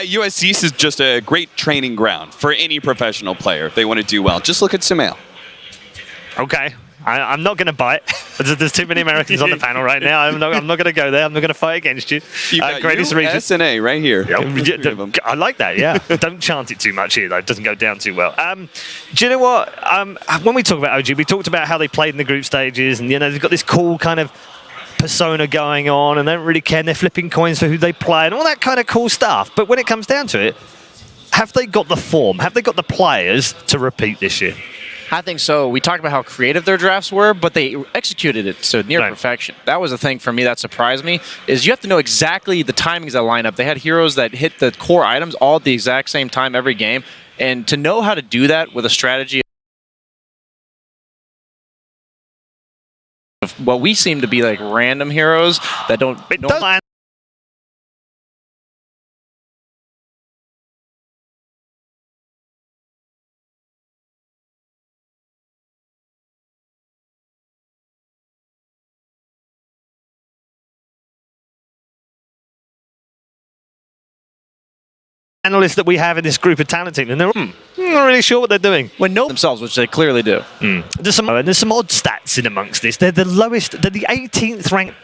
USC is just a great training ground for any professional player if they want to do well. Just look at Sumail. Okay. I'm not going to bite. There's too many Americans on the panel right now. I'm not going to go there. I'm not going to fight against you. You got greatest region. SNA right here. Yep. I like that, yeah. Don't chant it too much here, though. It doesn't go down too well. Do you know what? When we talk about OG, we talked about how they played in the group stages, and they've got this cool kind of persona going on, and they don't really care, and they're flipping coins for who they play, and all that kind of cool stuff. But when it comes down to it, have they got the form? Have they got the players to repeat this year? I think so. We talked about how creative their drafts were, but they executed it to near perfection. That was the thing for me that surprised me, is you have to know exactly the timings that line up. They had heroes that hit the core items all at the exact same time every game, and to know how to do that with a strategy of what we seem to be like random heroes that don't... Analysts that we have in this group of talent team, and they're not really sure what they're doing. When know themselves, which they clearly do. There's some odd stats in amongst this. They're the lowest. They're the 18th ranked.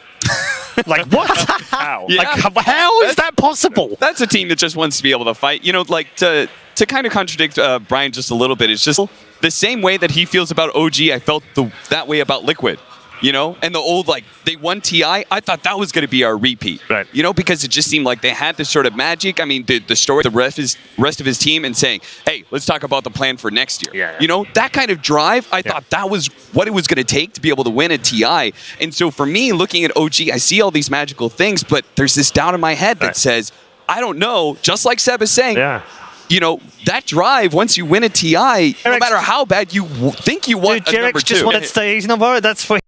Like what? How? Yeah. Like, how is that possible? That's a team that just wants to be able to fight. Like to kind of contradict Brian just a little bit. It's just the same way that he feels about OG. I felt that way about Liquid. And the old, they won TI, I thought that was going to be our repeat. Right. Because it just seemed like they had this sort of magic. I mean, the story, the rest of his team and saying, hey, let's talk about the plan for next year. Yeah. That kind of drive, I thought that was what it was going to take to be able to win a TI. And so for me, looking at OG, I see all these magical things, but there's this doubt in my head that says, I don't know, just like Seb is saying, that drive, once you win a TI, no matter how bad you think you want a number two. Just want to stay. He's not worried. That's for